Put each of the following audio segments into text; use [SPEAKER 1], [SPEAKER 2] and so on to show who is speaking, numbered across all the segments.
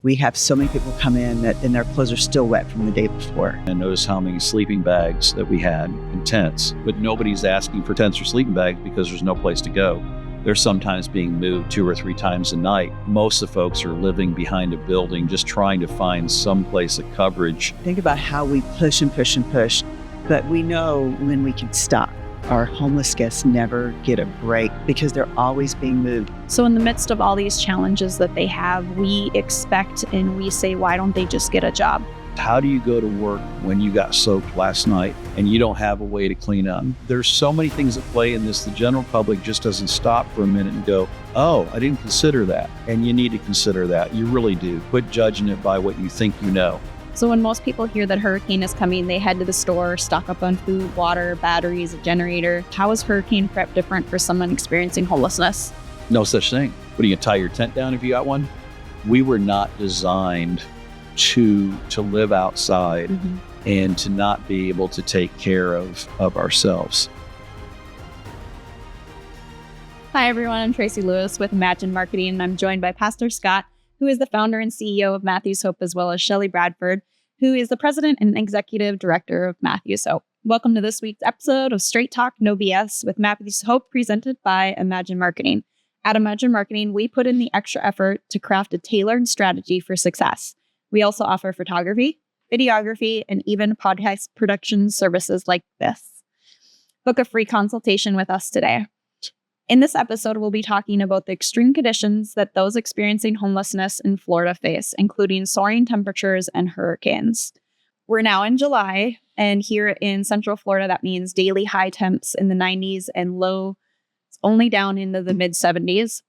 [SPEAKER 1] We have so many people come in and their clothes are still wet from the day before.
[SPEAKER 2] And notice how many sleeping bags that we had in tents, but nobody's asking for tents or sleeping bags because there's no place to go. They're sometimes being moved 2 or 3 times a night. Most of the folks are living behind a building, just trying to find some place of coverage.
[SPEAKER 1] Think about how we push and push and push, but we know when we can stop. Our homeless guests never get a break because they're always being moved.
[SPEAKER 3] So in the midst of all these challenges that they have, we expect and we say, why don't they just get a job?
[SPEAKER 2] How do you go to work when you got soaked last night and you don't have a way to clean up? There's so many things at play in this. The general public just doesn't stop for a minute and go, oh, I didn't consider that. And you need to consider that. You really do. Quit judging it by what you think you know.
[SPEAKER 3] So when most people hear that hurricane is coming, they head to the store, stock up on food, water, batteries, a generator. How is hurricane prep different for someone experiencing homelessness?
[SPEAKER 2] No such thing. What, are you gonna tie your tent down if you got one? We were not designed to live outside and to not be able to take care of ourselves.
[SPEAKER 3] Hi everyone, I'm Tracy Lewis with Imagine Marketing, and I'm joined by Pastor Scott, who is the founder and CEO of Matthew's Hope, as well as Shelley Bradford, who is the president and executive director of Matthew's Hope. Welcome to this week's episode of Straight Talk, No BS with Matthew's Hope, presented by Imagine Marketing. At Imagine Marketing, we put in the extra effort to craft a tailored strategy for success. We also offer photography, videography, and even podcast production services like this. Book a free consultation with us today. In this episode, we'll be talking about the extreme conditions that those experiencing homelessness in Florida face, including soaring temperatures and hurricanes. We're now in July, and here in Central Florida, that means daily high temps in the 90s and low only down into the mid 70s,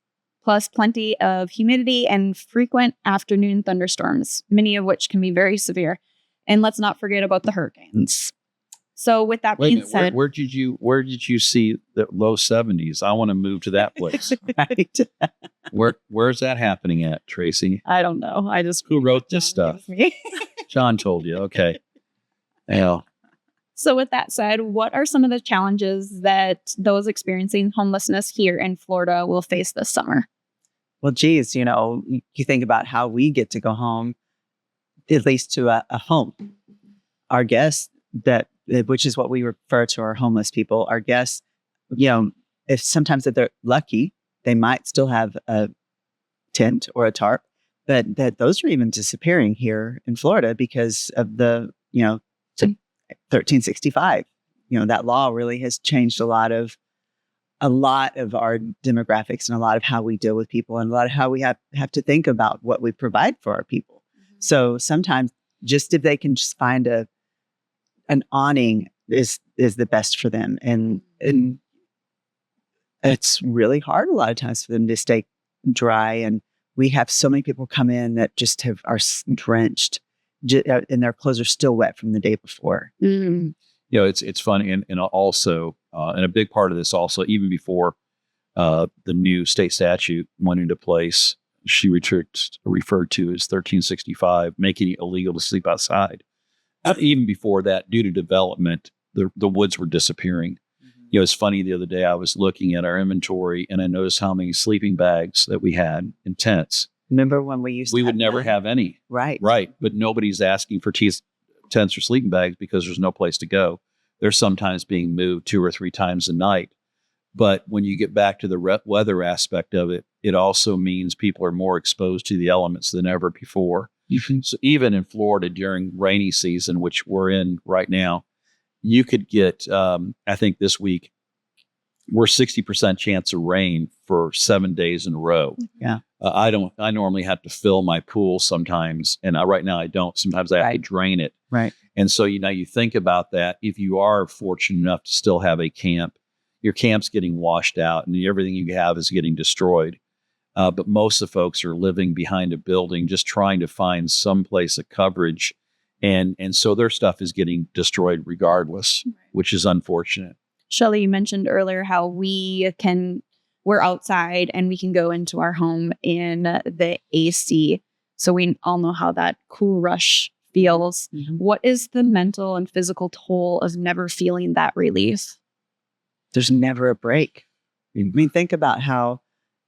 [SPEAKER 3] plus plenty of humidity and frequent afternoon thunderstorms, many of which can be very severe. And let's not forget about the hurricanes. So with that being said,
[SPEAKER 2] where did you see the low 70s? I want to move to that place.
[SPEAKER 1] Right?
[SPEAKER 2] Where's that happening at, Tracy?
[SPEAKER 3] I don't know.
[SPEAKER 2] Who wrote this stuff? John told you. Okay. Yeah.
[SPEAKER 3] So with that said, what are some of the challenges that those experiencing homelessness here in Florida will face this summer?
[SPEAKER 1] Well, geez, you think about how we get to go home, at least to a home. Our guests, which is what we refer to our homeless people, our guests, if sometimes if they're lucky, they might still have a tent or a tarp, but that those are even disappearing here in Florida because of the, 1365. That law really has changed a lot of our demographics and a lot of how we deal with people and a lot of how we have to think about what we provide for our people. So sometimes just if they can just find an awning is the best for them. And it's really hard a lot of times for them to stay dry. And we have so many people come in that just are drenched and their clothes are still wet from the day before.
[SPEAKER 3] Mm.
[SPEAKER 2] It's funny. And also, and a big part of this also, even before the new state statute went into place, she referred to as 1365, making it illegal to sleep outside. Even before that, due to development, the woods were disappearing. It's funny, the other day I was looking at our inventory and I noticed how many sleeping bags that we had in tents.
[SPEAKER 1] Remember when we
[SPEAKER 2] would never have any.
[SPEAKER 1] Right.
[SPEAKER 2] But nobody's asking for tents or sleeping bags because there's no place to go. They're sometimes being moved 2 or 3 times a night. But when you get back to the weather aspect of it, it also means people are more exposed to the elements than ever before. So even in Florida during rainy season, which we're in right now, you could get, I think this week, we're 60% chance of rain for 7 days in a row.
[SPEAKER 1] Yeah.
[SPEAKER 2] I normally have to fill my pool sometimes. And right now I don't. Sometimes I have to drain it.
[SPEAKER 1] Right.
[SPEAKER 2] And so, you think about that. If you are fortunate enough to still have a camp, your camp's getting washed out and everything you have is getting destroyed. But most of the folks are living behind a building, just trying to find some place of coverage. And so their stuff is getting destroyed regardless, which is unfortunate.
[SPEAKER 3] Shelley, you mentioned earlier how we're outside and we can go into our home in the AC. So we all know how that cool rush feels. Mm-hmm. What is the mental and physical toll of never feeling that relief?
[SPEAKER 1] There's never a break. I mean, think about how,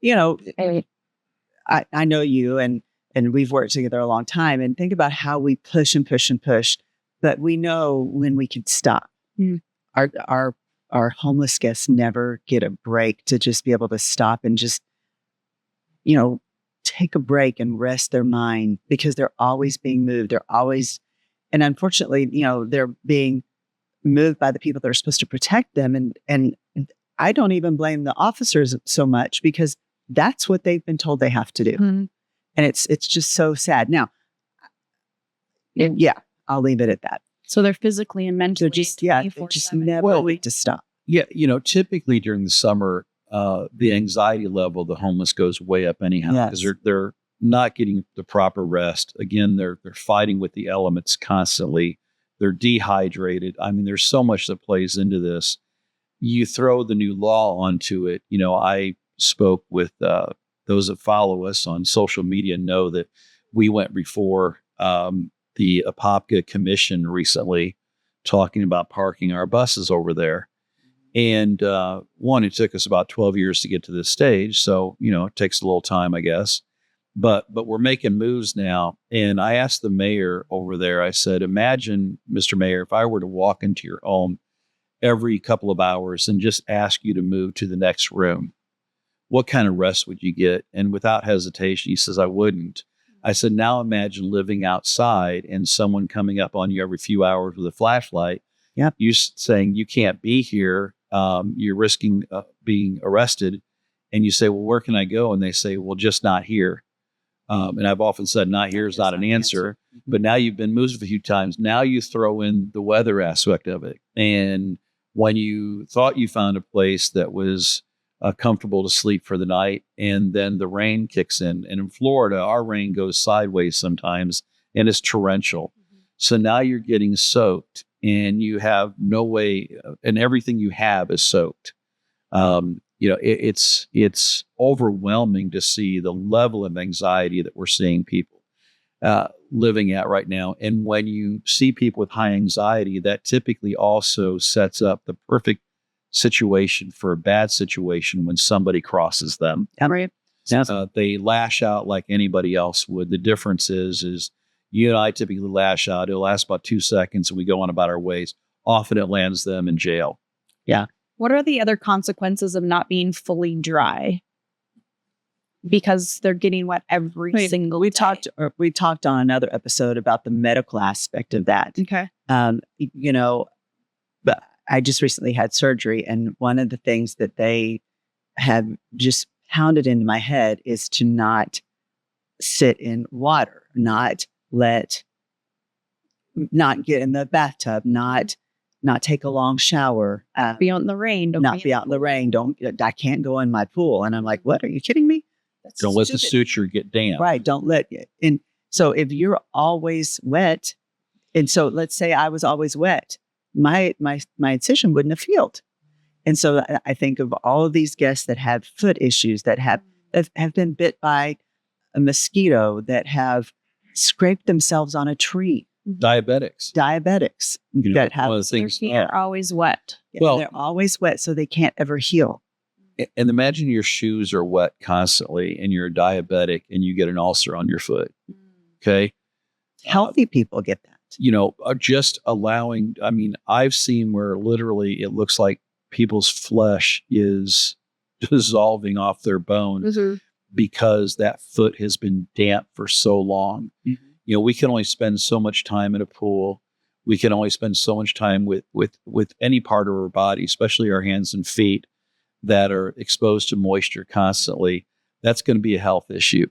[SPEAKER 1] I know you and and we've worked together a long time, and think about how we push and push and push, but we know when we can stop. Our homeless guests never get a break to just be able to stop and just, take a break and rest their mind, because they're always being moved. They're always, and unfortunately, they're being moved by the people that are supposed to protect them. And I don't even blame the officers so much, because that's what they've been told they have to do. And it's just so sad. Now, I'll leave it at that.
[SPEAKER 3] So they're physically and mentally
[SPEAKER 1] They just never need to stop.
[SPEAKER 2] Yeah, typically during the summer, the anxiety level of the homeless goes way up anyhow, because they're not getting the proper rest. Again, they're fighting with the elements constantly. They're dehydrated. I mean, there's so much that plays into this. You throw the new law onto it. I spoke with those that follow us on social media, know that we went before the Apopka Commission recently, talking about parking our buses over there. And it took us about 12 years to get to this stage. So, it takes a little time, I guess. But we're making moves now. And I asked the mayor over there, I said, imagine, Mr. Mayor, if I were to walk into your home every couple of hours and just ask you to move to the next room, what kind of rest would you get? And without hesitation, he says, I wouldn't. I said, now imagine living outside and someone coming up on you every few hours with a flashlight.
[SPEAKER 1] Yep.
[SPEAKER 2] You saying you can't be here. You're risking being arrested. And you say, well, where can I go? And they say, well, just not here. And I've often said, not here is not an answer. But now you've been moved a few times. Now you throw in the weather aspect of it. And when you thought you found a place that was comfortable to sleep for the night, and then the rain kicks in. And in Florida, our rain goes sideways sometimes, and it's torrential. So now you're getting soaked, and you have no way, and everything you have is soaked. It's overwhelming to see the level of anxiety that we're seeing people living at right now. And when you see people with high anxiety, that typically also sets up the perfect situation for a bad situation when somebody crosses them.
[SPEAKER 3] Right.
[SPEAKER 2] They lash out like anybody else would. The difference is you and I typically lash out. It'll last about 2 seconds and we go on about our ways. Often it lands them in jail.
[SPEAKER 1] Yeah.
[SPEAKER 3] What are the other consequences of not being fully dry? Because they're getting wet every single day.
[SPEAKER 1] We talked on another episode about the medical aspect of that.
[SPEAKER 3] Okay.
[SPEAKER 1] But I just recently had surgery, and one of the things that they have just pounded into my head is to not sit in water, not get in the bathtub, not take a long shower,
[SPEAKER 3] Be out in the rain.
[SPEAKER 1] not be out in the rain. I can't go in my pool. And I'm like, what? Are you kidding me? That's
[SPEAKER 2] Don't let the
[SPEAKER 1] stupid.
[SPEAKER 2] suture get damp.
[SPEAKER 1] Right. Don't let it. And so if you're always wet, and so let's say I was always wet, my incision wouldn't have healed. And so I think of all of these guests that have foot issues, that have been bit by a mosquito, that have scraped themselves on a tree.
[SPEAKER 2] Diabetics.
[SPEAKER 1] That have
[SPEAKER 2] one of the
[SPEAKER 3] Their
[SPEAKER 2] things.
[SPEAKER 3] feet are always wet.
[SPEAKER 2] Well-
[SPEAKER 1] they're always wet, so they can't ever heal.
[SPEAKER 2] And imagine your shoes are wet constantly and you're a diabetic and you get an ulcer on your foot. Okay.
[SPEAKER 1] Healthy people get that.
[SPEAKER 2] Just allowing, I've seen where literally it looks like people's flesh is dissolving off their bone because that foot has been damp for so long.
[SPEAKER 1] Mm-hmm.
[SPEAKER 2] We can only spend so much time in a pool. We can only spend so much time with any part of our body, especially our hands and feet, that are exposed to moisture constantly. That's going to be a health issue.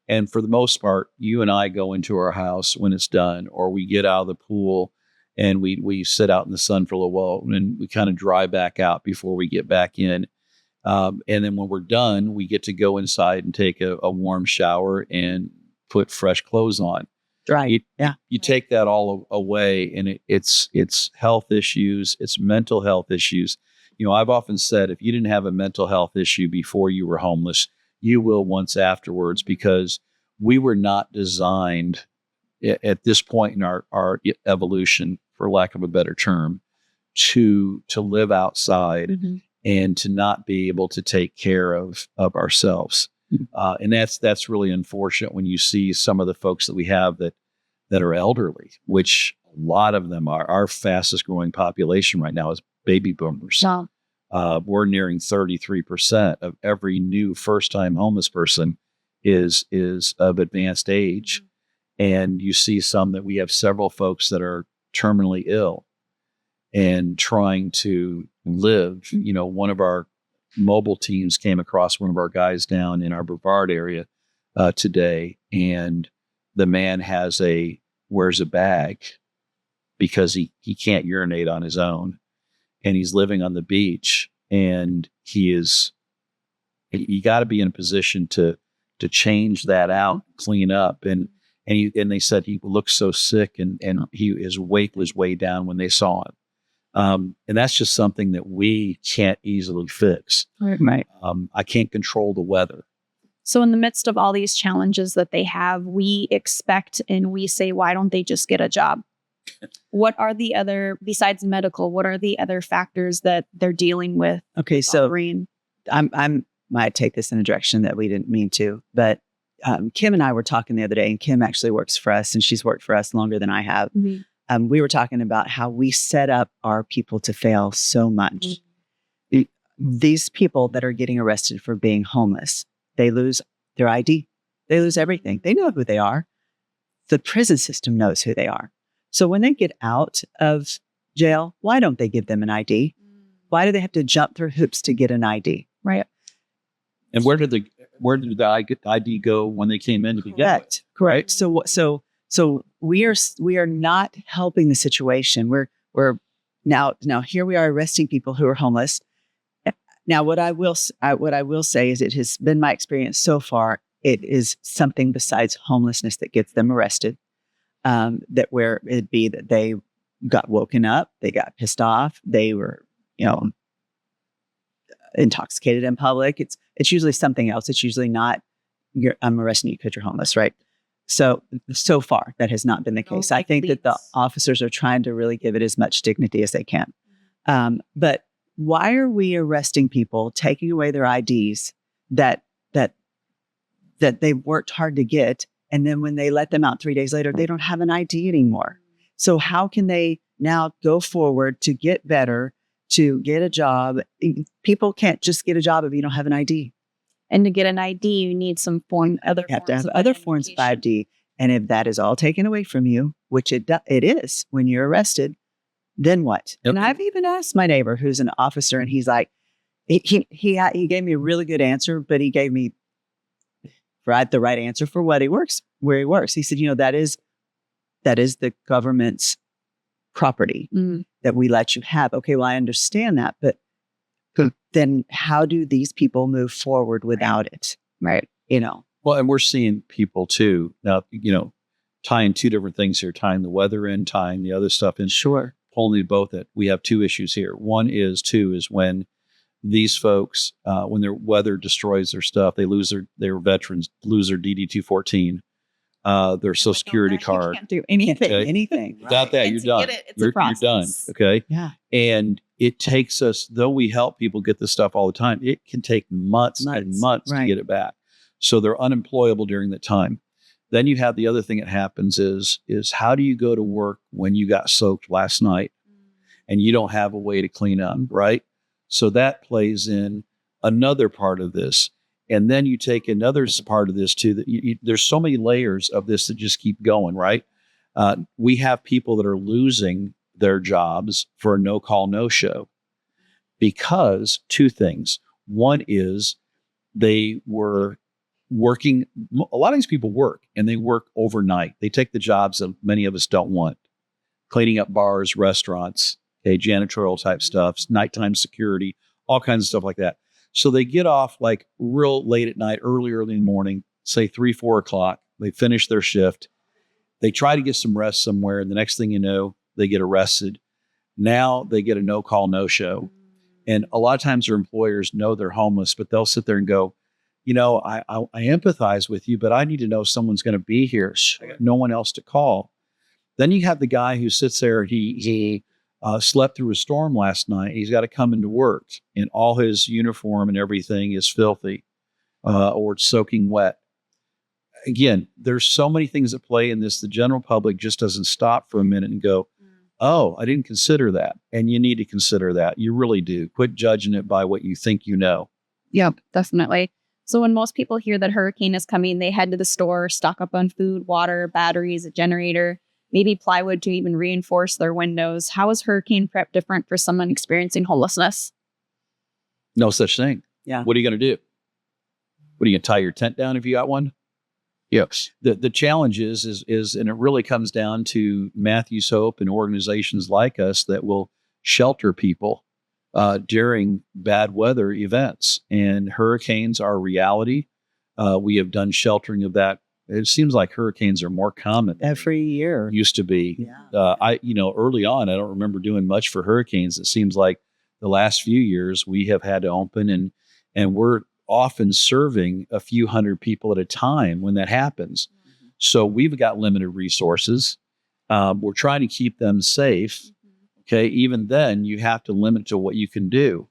[SPEAKER 2] And for the most part, you and I go into our house when it's done, or we get out of the pool and we sit out in the sun for a little while, and we kind of dry back out before we get back in. And then when we're done, we get to go inside and take a warm shower and put fresh clothes on.
[SPEAKER 1] Right.
[SPEAKER 2] You take that all away, and it's health issues, it's mental health issues. I've often said, if you didn't have a mental health issue before you were homeless, you will once afterwards, because we were not designed at this point in our evolution, for lack of a better term, to live outside and to not be able to take care of ourselves. And that's really unfortunate when you see some of the folks that we have that are elderly, which a lot of them are. Our fastest growing population right now is baby boomers.
[SPEAKER 3] No.
[SPEAKER 2] We're nearing 33% of every new first-time homeless person is of advanced age. And you see some that we have several folks that are terminally ill and trying to live. You know, one of our mobile teams came across one of our guys down in our Brevard area today, and the man wears a bag because he can't urinate on his own, and he's living on the beach, and you got to be in a position to change that out, clean up, and they said he looked so sick, and his weight was way down when they saw him. And that's just something that we can't easily fix.
[SPEAKER 1] Right.
[SPEAKER 2] I can't control the weather.
[SPEAKER 3] So in the midst of all these challenges that they have, we expect and we say, why don't they just get a job? What are the other, besides medical, what are the other factors that they're dealing with?
[SPEAKER 1] Okay, so
[SPEAKER 3] Rain?
[SPEAKER 1] I might take this in a direction that we didn't mean to, but Kim and I were talking the other day, and Kim actually works for us, and she's worked for us longer than I have.
[SPEAKER 3] Mm-hmm.
[SPEAKER 1] We were talking about how we set up our people to fail so much. Mm-hmm. These people that are getting arrested for being homeless, they lose their ID. They lose everything. They know who they are. The prison system knows who they are. So when they get out of jail, why don't they give them an ID? Why do they have to jump through hoops to get an ID?
[SPEAKER 3] Right.
[SPEAKER 2] And where did the ID go when they came in to begin with?
[SPEAKER 1] Correct. So we are not helping the situation. We're now here we are arresting people who are homeless. Now, what I will say is it has been my experience so far. It is something besides homelessness that gets them arrested. That where it'd be that they got woken up, they got pissed off, they were, intoxicated in public. It's usually something else. It's usually not I'm arresting you because you're homeless, right? So far that has not been the case. I think that the officers are trying to really give it as much dignity as they can. But why are we arresting people, taking away their IDs that they've worked hard to get, and then when they let them out 3 days later, they don't have an ID anymore? So how can they now go forward to get better, to get a job? People can't just get a job if you don't have an ID.
[SPEAKER 3] And to get an ID, you need some
[SPEAKER 1] You have to have other forms of ID. And if that is all taken away from you, which it is when you're arrested, then what?
[SPEAKER 2] Yep.
[SPEAKER 1] And I've even asked my neighbor who's an officer, and he's like, he gave me a really good answer, but he gave me the right answer for where he works. He said, that is the government's property that we let you have. Okay, well, I understand that, but then how do these people move forward without it?
[SPEAKER 3] Right.
[SPEAKER 2] Well, and we're seeing people too now, tying two different things here, tying the weather in, tying the other stuff in.
[SPEAKER 1] Sure.
[SPEAKER 2] Pulling both it. We have two issues here. One is when these folks, when their weather destroys their stuff, they lose their veterans, lose their DD-214, their Social Security card.
[SPEAKER 1] You can't do anything.
[SPEAKER 2] Okay.
[SPEAKER 1] Anything.
[SPEAKER 2] Without that, you're done. You're done. Okay.
[SPEAKER 1] Yeah.
[SPEAKER 2] And it takes us, though we help people get this stuff all the time, it can take months and months to get it back. So they're unemployable during that time. Then you have the other thing that happens is how do you go to work when you got soaked last night and you don't have a way to clean up, right? So that plays in another part of this. And then you take another part of this too, that there's so many layers of this that just keep going, right? We have people that are losing their jobs for a no-call, no-show because two things. One is they were working. A lot of these people work, and they work overnight. They take the jobs that many of us don't want, cleaning up bars, restaurants, janitorial type stuff, nighttime security, all kinds of stuff like that. So they get off like real late at night, early in the morning, say 3, 4 o'clock. They finish their shift. They try to get some rest somewhere. And the next thing you know, they get arrested. Now they get a no-call, no-show. And a lot of times their employers know they're homeless, but they'll sit there and go, I empathize with you, but I need to know someone's going to be here. I got no one else to call. Then you have the guy who sits there. He slept through a storm last night. He's got to come into work, and all his uniform and everything is filthy. or it's soaking wet. Again, there's so many things at play in this. The general public just doesn't stop for a minute and go, oh, I didn't consider that. And you need to consider that. You really do. Quit judging it by what you think you know.
[SPEAKER 3] Yep, definitely. So when most people hear that hurricane is coming, they head to the store, stock up on food, water, batteries, a generator, maybe plywood to even reinforce their windows. How is hurricane prep different for someone experiencing homelessness?
[SPEAKER 2] No such thing.
[SPEAKER 1] Yeah.
[SPEAKER 2] What are you going to do? What are you going to tie your tent down if you got one? Yeah. The challenge is, and it really comes down to Matthew's Hope and organizations like us that will shelter people during bad weather events. And hurricanes are a reality. We have done sheltering of that. It seems like hurricanes are more common
[SPEAKER 1] Every year.
[SPEAKER 2] than used to be.
[SPEAKER 1] Yeah.
[SPEAKER 2] Early on, I don't remember doing much for hurricanes. It seems like the last few years we have had to open and we're often serving a few hundred people at a time when that happens.
[SPEAKER 1] Mm-hmm.
[SPEAKER 2] So we've got limited resources. We're trying to keep them safe. Okay. Even then you have to limit to what you can do.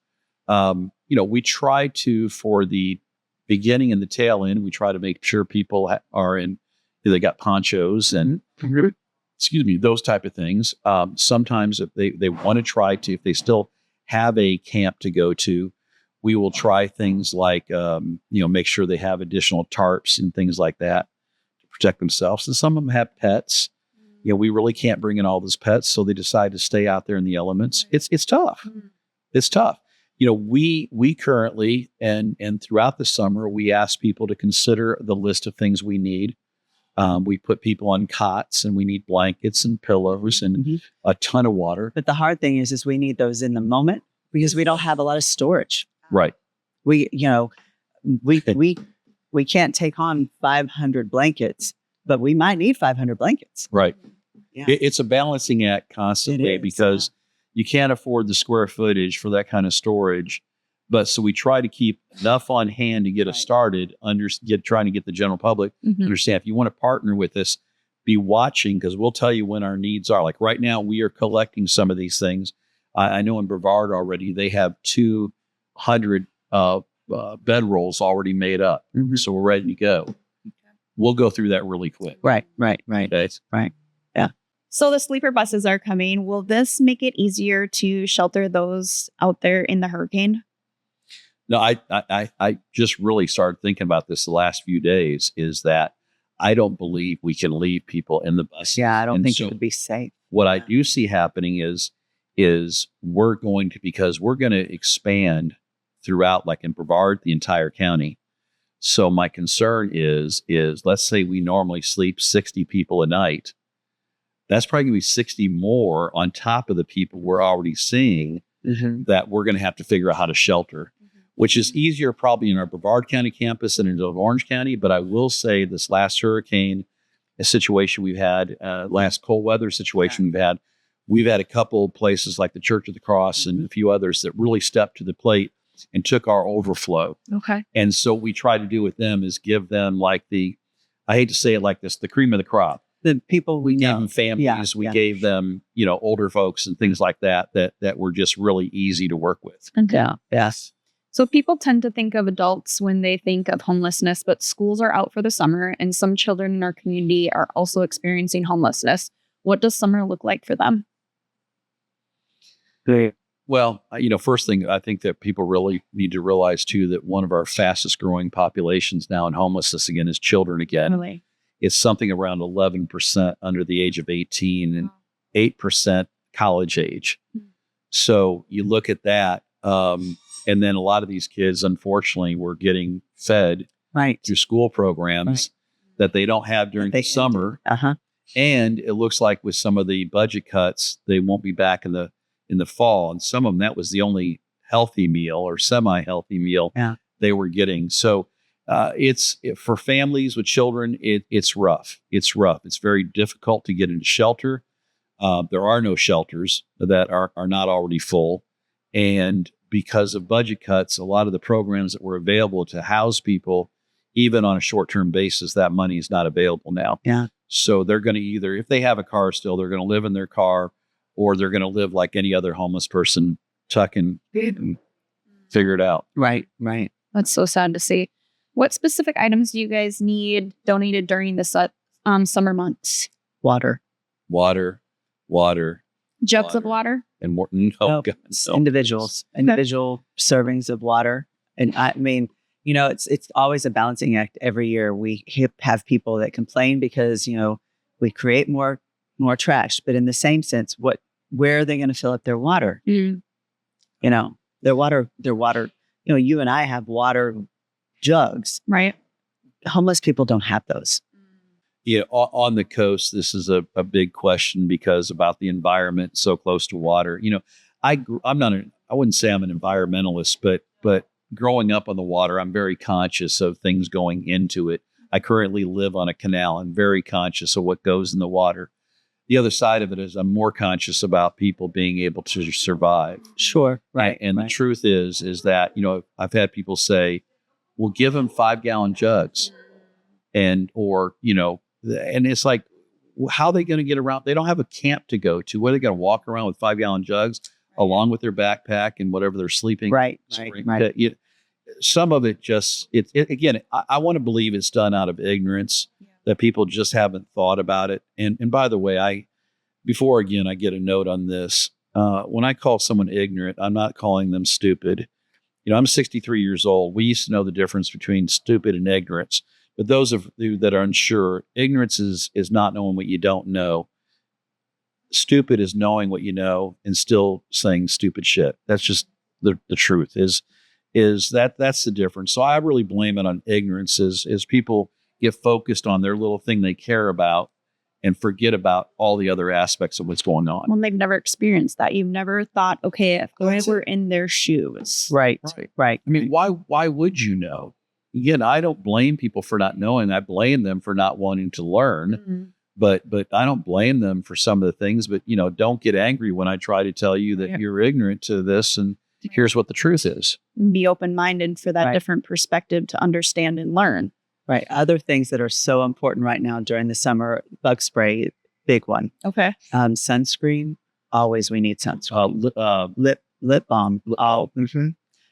[SPEAKER 2] We try to, for the beginning and the tail end, we try to make sure people they got ponchos and those type of things. Sometimes if they want to try to, if they still have a camp to go to, we will try things like, make sure they have additional tarps and things like that to protect themselves. And some of them have pets. We really can't bring in all those pets, so they decide to stay out there in the elements. It's tough. It's tough. We currently and throughout the summer, we ask people to consider the list of things we need. We put people on cots, and we need blankets and pillows and a ton of water.
[SPEAKER 1] But the hard thing is we need those in the moment because we don't have a lot of storage.
[SPEAKER 2] Right.
[SPEAKER 1] We can't take on 500 blankets, but we might need 500 blankets.
[SPEAKER 2] Right.
[SPEAKER 1] Yeah.
[SPEAKER 2] It's a balancing act constantly because you can't afford the square footage for that kind of storage. But so we try to keep enough on hand to get us started, trying to get the general public to understand. If you want to partner with us, be watching because we'll tell you when our needs are. Like right now, we are collecting some of these things. I know in Brevard already, they have 200 bed rolls already made up. So we're ready to go. Okay. We'll go through that really quick.
[SPEAKER 1] Right.
[SPEAKER 2] Okay.
[SPEAKER 1] Right. Yeah.
[SPEAKER 3] So the sleeper buses are coming. Will this make it easier to shelter those out there in the hurricane?
[SPEAKER 2] No, I just really started thinking about this the last few days, is that I don't believe we can leave people in the bus.
[SPEAKER 1] Yeah, I don't think it would be safe.
[SPEAKER 2] What I do see happening is we're going to expand throughout, like in Brevard, the entire county. So my concern is let's say we normally sleep 60 people a night. That's probably going to be 60 more on top of the people we're already seeing that we're going to have to figure out how to shelter, which is easier probably in our Brevard County campus than in Orange County. But I will say this last hurricane, a situation we've had, last cold weather situation we've had a couple places like the Church of the Cross and a few others that really stepped to the plate and took our overflow.
[SPEAKER 3] Okay.
[SPEAKER 2] And so we try to do with them is give them like I hate to say it like this, the cream of the crop.
[SPEAKER 1] The people
[SPEAKER 2] We gave them families. We gave them, older folks and things like that were just really easy to work with.
[SPEAKER 3] Okay.
[SPEAKER 1] Yeah. Yes.
[SPEAKER 3] So people tend to think of adults when they think of homelessness, but schools are out for the summer and some children in our community are also experiencing homelessness. What does summer look like for them?
[SPEAKER 2] Well, first thing, I think that people really need to realize too, that one of our fastest growing populations now in homelessness again is children again.
[SPEAKER 3] Really?
[SPEAKER 2] It's something around 11% under the age of 18 and 8% college age. So you look at that. And then a lot of these kids, unfortunately, were getting fed through school programs that they don't have during the summer. And it looks like with some of the budget cuts, they won't be back in the fall. And some of them, that was the only healthy meal or semi-healthy meal they were getting. So for families with children, it's rough. It's rough. It's very difficult to get into shelter. There are no shelters that are not already full. And because of budget cuts, a lot of the programs that were available to house people, even on a short-term basis, that money is not available now.
[SPEAKER 1] Yeah.
[SPEAKER 2] So they're going to either, if they have a car still, they're going to live in their car, or they're going to live like any other homeless person, tuck and figure it out.
[SPEAKER 1] Right.
[SPEAKER 3] That's so sad to see. What specific items do you guys need donated during the summer months?
[SPEAKER 1] Water.
[SPEAKER 2] Water,
[SPEAKER 3] Jugs of water?
[SPEAKER 2] and more. No,
[SPEAKER 1] No,
[SPEAKER 2] God,
[SPEAKER 1] it's
[SPEAKER 2] no.
[SPEAKER 1] individual servings of water. And I mean, it's always a balancing act. Every year we have people that complain because, we create more trash, but in the same sense, where are they going to fill up their water?
[SPEAKER 3] Mm.
[SPEAKER 1] Their water, you and I have water jugs.
[SPEAKER 3] Right.
[SPEAKER 1] Homeless people don't have those.
[SPEAKER 2] Yeah, on the coast, this is a big question because about the environment so close to water. I wouldn't say I'm an environmentalist, but growing up on the water, I'm very conscious of things going into it. I currently live on a canal. I'm very conscious of what goes in the water. The other side of it is I'm more conscious about people being able to survive.
[SPEAKER 1] Sure. Right.
[SPEAKER 2] And
[SPEAKER 1] right.
[SPEAKER 2] the truth is that, I've had people say, well, give them 5-gallon jugs and it's like, how are they going to get around? They don't have a camp to go to. What are they going to walk around with 5-gallon jugs along with their backpack and whatever they're sleeping?
[SPEAKER 1] Right.
[SPEAKER 2] Some of it just, again, I want to believe it's done out of ignorance, that people just haven't thought about it. And by the way, before I get a note on this, when I call someone ignorant, I'm not calling them stupid. I'm 63 years old. We used to know the difference between stupid and ignorance. But those of you that are unsure, ignorance is not knowing what you don't know. Stupid is knowing what you know and still saying stupid shit. That's just the truth is that's the difference. So I really blame it on ignorance is people get focused on their little thing they care about and forget about all the other aspects of what's going on.
[SPEAKER 3] Well, they've never experienced that. You've never thought, okay, if I were in their shoes.
[SPEAKER 1] Right.
[SPEAKER 2] I mean, why would you know? Again, I don't blame people for not knowing. I blame them for not wanting to learn.
[SPEAKER 3] Mm-hmm.
[SPEAKER 2] But I don't blame them for some of the things. But, don't get angry when I try to tell you that you're ignorant to this and here's what the truth is.
[SPEAKER 3] Be open-minded for that different perspective to understand and learn.
[SPEAKER 1] Right. Other things that are so important right now during the summer, bug spray, big one.
[SPEAKER 3] Okay.
[SPEAKER 1] Sunscreen. Always we need sunscreen. Lip balm.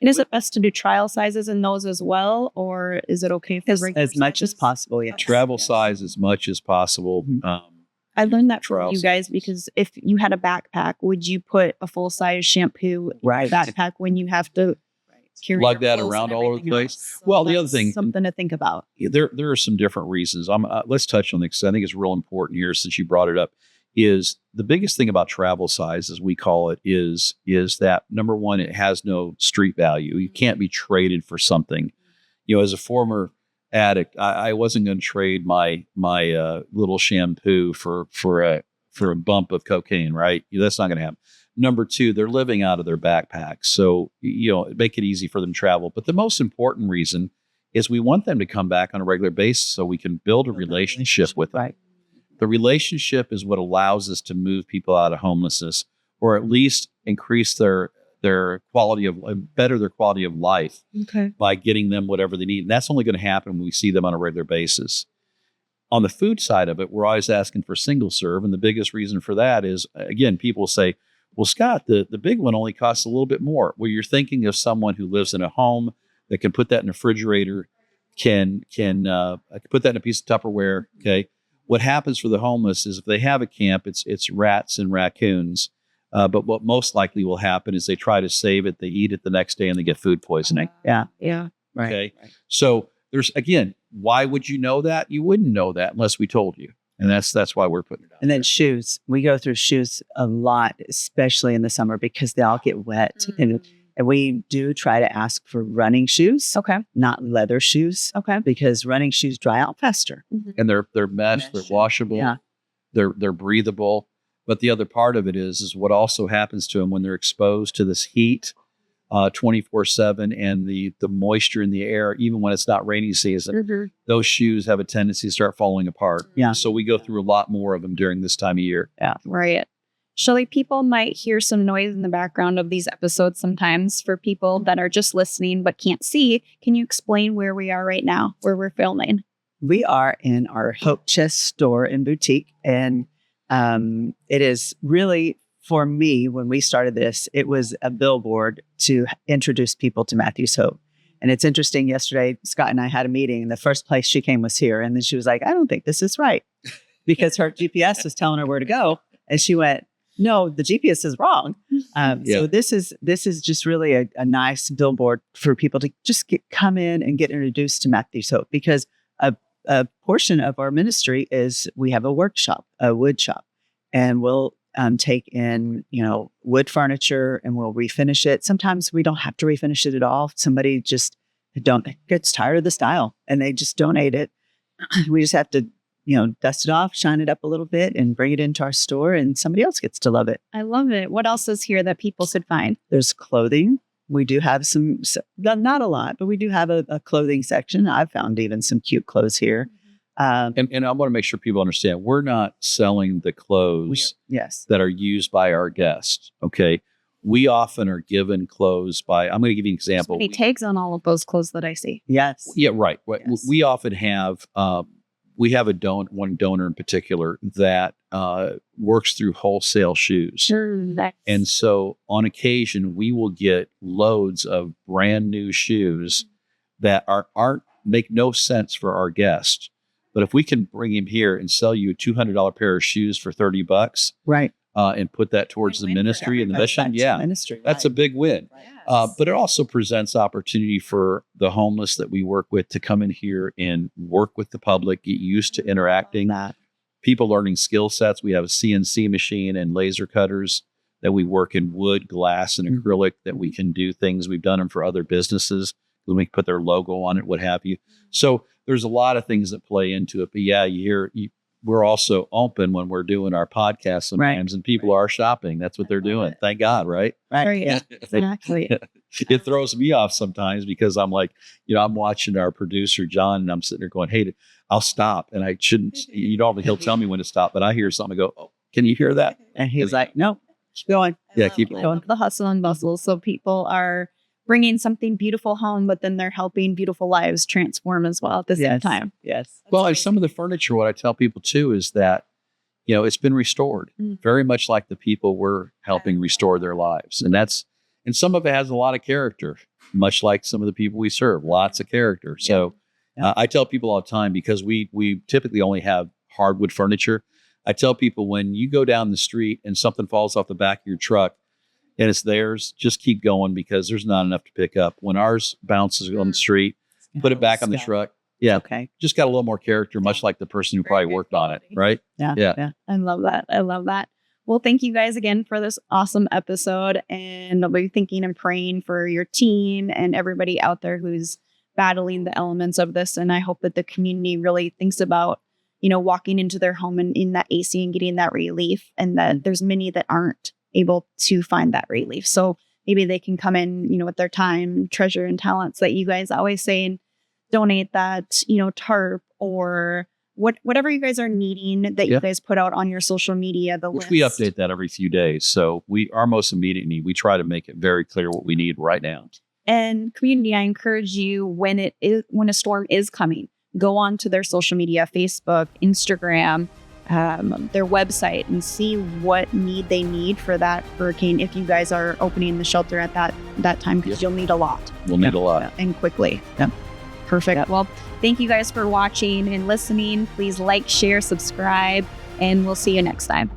[SPEAKER 3] And is it best to do trial sizes in those as well? Or is it okay for
[SPEAKER 1] as much as possible? Yeah.
[SPEAKER 2] Travel size as much as possible.
[SPEAKER 3] I learned that from
[SPEAKER 2] trial
[SPEAKER 3] you guys
[SPEAKER 2] size.
[SPEAKER 3] because if you had a backpack, would you put a full-size shampoo backpack when you have to carry
[SPEAKER 2] Lug
[SPEAKER 3] your
[SPEAKER 2] that
[SPEAKER 3] clothes
[SPEAKER 2] around
[SPEAKER 3] and
[SPEAKER 2] all over the
[SPEAKER 3] everything
[SPEAKER 2] place?
[SPEAKER 3] else? So
[SPEAKER 2] Well, the other
[SPEAKER 3] that's
[SPEAKER 2] thing,
[SPEAKER 3] something to think about.
[SPEAKER 2] there are some different reasons. Let's touch on this because I think it's real important here since you brought it up. Is the biggest thing about travel size, as we call it, is that number one, it has no street value. You can't be traded for something. As a former addict, I wasn't going to trade my little shampoo for a bump of cocaine, right? That's not going to happen. Number two, they're living out of their backpacks, so make it easy for them to travel. But the most important reason is we want them to come back on a regular basis so we can build a relationship with them.
[SPEAKER 1] Right.
[SPEAKER 2] The relationship is what allows us to move people out of homelessness, or at least increase their quality of better their quality of life by getting them whatever they need. And that's only going to happen when we see them on a regular basis. On the food side of it, we're always asking for single serve, and the biggest reason for that is, again, people say, "Well, Scott, the big one only costs a little bit more." Well, you're thinking of someone who lives in a home that can put that in a refrigerator, can put that in a piece of Tupperware. Okay. What happens for the homeless is if they have a camp, it's rats and raccoons. But what most likely will happen is they try to save it, they eat it the next day, and they get food poisoning.
[SPEAKER 1] Yeah.
[SPEAKER 3] Right.
[SPEAKER 2] Okay. So there's, again, why would you know that? You wouldn't know that unless we told you. And that's why we're putting it out.
[SPEAKER 1] And then shoes. We go through shoes a lot, especially in the summer because they all get wet. And we do try to ask for running shoes, not leather shoes, because running shoes dry out faster.
[SPEAKER 2] And they're mesh, they're washable, they're breathable. But the other part of it is what also happens to them when they're exposed to this heat 24/7 and the moisture in the air, even when it's not rainy season, those shoes have a tendency to start falling apart.
[SPEAKER 1] Yeah.
[SPEAKER 2] So we go through a lot more of them during this time of year.
[SPEAKER 1] Yeah.
[SPEAKER 3] Right. Shelley, people might hear some noise in the background of these episodes sometimes. For people that are just listening but can't see, can you explain where we are right now, where we're filming?
[SPEAKER 1] We are in our Hope Chest store and boutique. And it is really, for me, when we started this, it was a billboard to introduce people to Matthew's Hope. And it's interesting, yesterday, Scott and I had a meeting, and the first place she came was here. And then she was like, I don't think this is right, because her GPS was telling her where to go. And she went, no, the GPS is wrong. So this is just really a nice billboard for people to just come in and get introduced to Matthew's Hope, because a portion of our ministry is we have a workshop, a wood shop, and we'll take in, wood furniture and we'll refinish it. Sometimes we don't have to refinish it at all. Somebody just gets tired of the style and they just donate it. We just have to, dust it off, shine it up a little bit, and bring it into our store, and somebody else gets to love it.
[SPEAKER 3] I love it. What else is here that people should find?
[SPEAKER 1] There's clothing. We do have some, not a lot, but we do have a clothing section. I've found even some cute clothes here.
[SPEAKER 2] And I want to make sure people understand, we're not selling the clothes that are used by our guests. Okay. We often are given clothes by, I'm going to give you an example.
[SPEAKER 3] There's many tags on all of those clothes that I see.
[SPEAKER 1] Yes.
[SPEAKER 2] Yeah, right.
[SPEAKER 1] Yes.
[SPEAKER 2] We often have, we have one donor in particular that works through wholesale shoes.
[SPEAKER 3] Sure.
[SPEAKER 2] And so on occasion, we will get loads of brand new shoes that aren't make no sense for our guests. But if we can bring him here and sell you a $200 pair of shoes for $30,
[SPEAKER 1] right,
[SPEAKER 2] and put that towards the ministry and the mission, that's a big win.
[SPEAKER 3] Yes.
[SPEAKER 2] But it also presents opportunity for the homeless that we work with to come in here and work with the public, get used to interacting. People learning skill sets. We have a CNC machine and laser cutters that we work in wood, glass, and acrylic that we can do things. We've done them for other businesses. We can put their logo on it, what have you. So there's a lot of things that play into it. But we're also open when we're doing our podcast sometimes, and people are shopping. That's what they're doing. Thank God, right?
[SPEAKER 1] Right.
[SPEAKER 3] Yeah, exactly.
[SPEAKER 2] It throws me off sometimes because I'm like, I'm watching our producer, John, and I'm sitting there going, hey, I'll stop. And I shouldn't, he'll tell me when to stop, but I hear something, I go, oh, can you hear that?
[SPEAKER 1] And he's like, no, keep going.
[SPEAKER 2] Yeah, keep
[SPEAKER 3] I
[SPEAKER 2] going.
[SPEAKER 3] love the hustle and bustle. So people are bringing something beautiful home, but then they're helping beautiful lives transform as well at the same time.
[SPEAKER 1] Yes.
[SPEAKER 2] Well, and some of the furniture, what I tell people too is that, it's been restored very much like the people we're helping restore their lives. And some of it has a lot of character, much like some of the people we serve, lots of character. So I tell people all the time, because we typically only have hardwood furniture. I tell people, when you go down the street and something falls off the back of your truck, and it's theirs, just keep going, because there's not enough to pick up. When ours bounces on the street, put it back on the truck. Yeah.
[SPEAKER 1] Okay.
[SPEAKER 2] Just got a little more character, much like the person who probably worked on it. Right.
[SPEAKER 1] Yeah.
[SPEAKER 3] I love that. Well, thank you guys again for this awesome episode. And I'll be thinking and praying for your team and everybody out there who's battling the elements of this. And I hope that the community really thinks about, walking into their home and in that AC and getting that relief, and that there's many that aren't able to find that relief. So maybe they can come in, with their time, treasure, and talents that you guys always say, and donate that, tarp or whatever you guys are needing that you guys put out on your social media,
[SPEAKER 2] Which we update that every few days. So our most immediate need, we try to make it very clear what we need right now.
[SPEAKER 3] And community, I encourage you, when a storm is coming, go on to their social media, Facebook, Instagram, their website, and see what need they need for that hurricane if you guys are opening the shelter at that time, because you'll need a lot.
[SPEAKER 2] We'll need a lot.
[SPEAKER 3] And quickly.
[SPEAKER 1] Yep.
[SPEAKER 3] Perfect.
[SPEAKER 1] Yep.
[SPEAKER 3] Well, thank you guys for watching and listening. Please like, share, subscribe, and we'll see you next time.